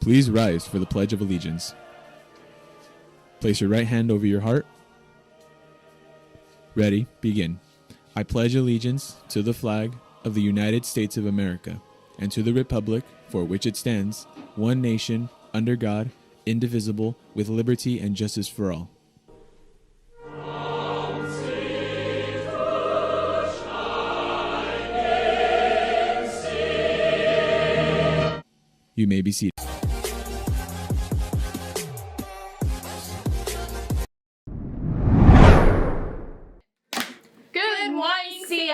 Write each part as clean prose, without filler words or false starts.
Please rise for the Pledge of Allegiance. Place your right hand over your heart. Ready, begin. I pledge allegiance to the flag of the United States of America and to the republic for which it stands, one nation, under God, indivisible, with liberty and justice for all. You may be seated. Good morning, CI.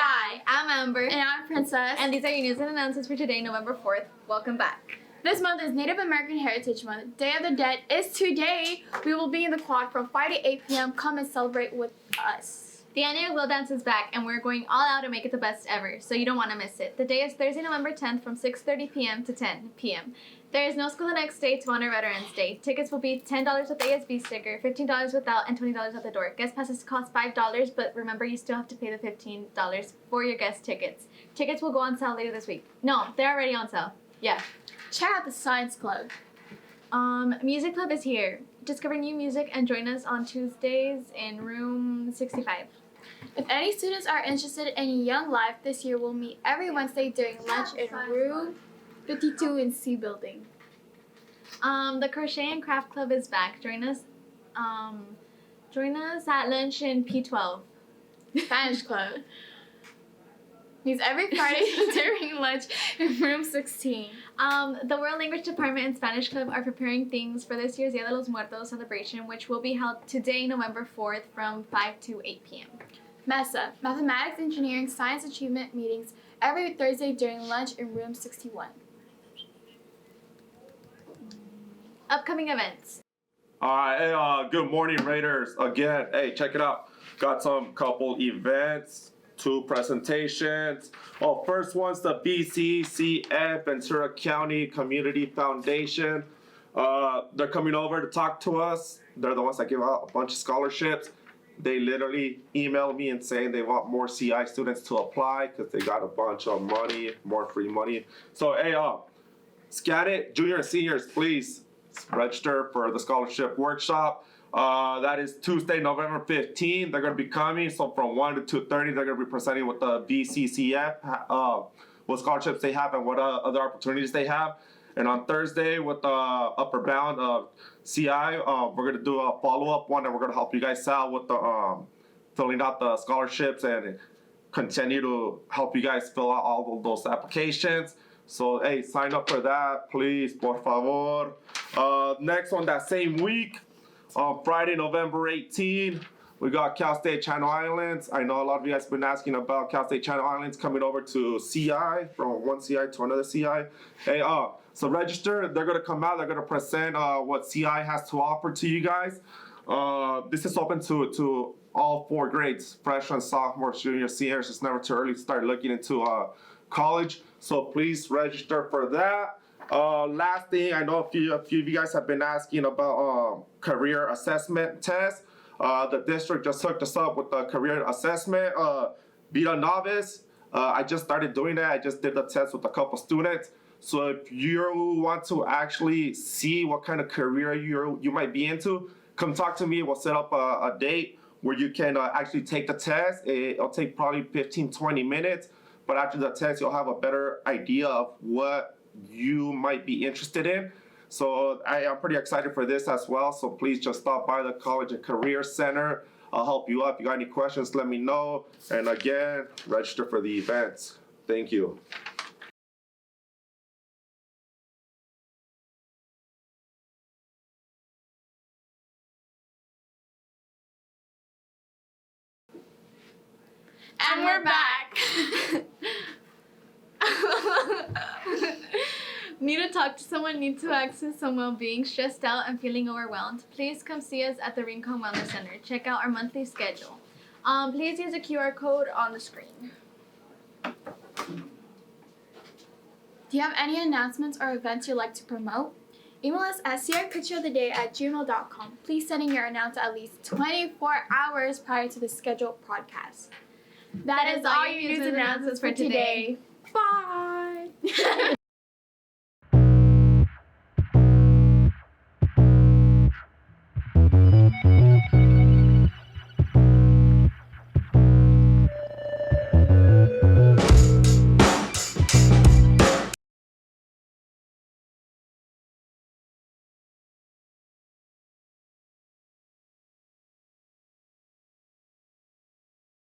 I'm Amber. And I'm Princess. And these are your news and announcements for today, November 4th. Welcome back. This month is Native American Heritage Month. Day of the Dead is today. We will be in the quad from 5 to 8 p.m. Come and celebrate with us. The annual Will Dance is back, and we're going all out to make it the best ever, so you don't want to miss it. The day is Thursday, November 10th from 6:30 p.m. to 10 p.m. There is no school the next day to honor Veterans Day. Tickets will be $10 with ASB sticker, $15 without, and $20 at the door. Guest passes cost $5, but remember you still have to pay the $15 for your guest tickets. Tickets will go on sale later this week. No, they're already on sale. Yeah. Check out the Science Club. Music Club is here. Discover new music and join us on Tuesdays in room 65. If any students are interested in Young Life, this year we'll meet every Wednesday during lunch in room 52 in C building. The Crochet and Craft Club is back. Join us at lunch in P12. Spanish Club. Meets every Friday during lunch in room 16. The World Language Department and Spanish Club are preparing things for this year's Dia De Los Muertos celebration, which will be held today, November 4th, from 5 to 8 p.m. MESA, Mathematics, Engineering, Science Achievement meetings every Thursday during lunch in room 61. Upcoming events. All right, hey, good morning, Raiders. Again, hey, check it out. Got some couple events, 2 presentations. Oh, first one's the BCCF Ventura County Community Foundation. They're coming over to talk to us. They're the ones that give out a bunch of scholarships. They literally emailed me and saying they want more CI students to apply because they got a bunch of money, more free money. So, hey, scan it, junior and seniors, please register for the scholarship workshop. That is Tuesday, November 15th. They're going to be coming. So from 1 to 2:30, they're going to be presenting with the BCCF, what scholarships they have and what other opportunities they have. And on Thursday with the upper bound of CI, we're going to do a follow-up one, and we're going to help you guys out with the filling out the scholarships and continue to help you guys fill out all of those applications. So, hey, sign up for that, please, por favor. Next on that same week, on Friday, November 18th, we got Cal State Channel Islands. I know a lot of you guys have been asking about Cal State Channel Islands coming over to CI, from one CI to another CI. Hey, so register. They're going to come out. They're going to present what CI has to offer to you guys. This is open to all 4 grades, freshmen, sophomores, juniors, seniors. It's never too early to start looking into college. So please register for that. Last thing, I know a few of you guys have been asking about career assessment tests. The district just hooked us up with the career assessment. Beta Novice, I just started doing that. I just did the test with a couple students. So if you want to actually see what kind of career you might be into, come talk to me. We'll set up a date where you can actually take the test. It'll take probably 15-20 minutes. But after the test, you'll have a better idea of what you might be interested in. So I'm pretty excited for this as well. So please just stop by the College and Career Center. I'll help you out. If you got any questions, let me know. And again, register for the events. Thank you. And we're back. Need to talk to someone, need to access some well-being, stressed out, and feeling overwhelmed? Please come see us at the Rincon Wellness Center. Check out our monthly schedule. Please use the QR code on the screen. Do you have any announcements or events you'd like to promote? Email us at crpictureoftheday@gmail.com. Please send in your announcement at least 24 hours prior to the scheduled broadcast. That is all your news and announcements for today. Bye!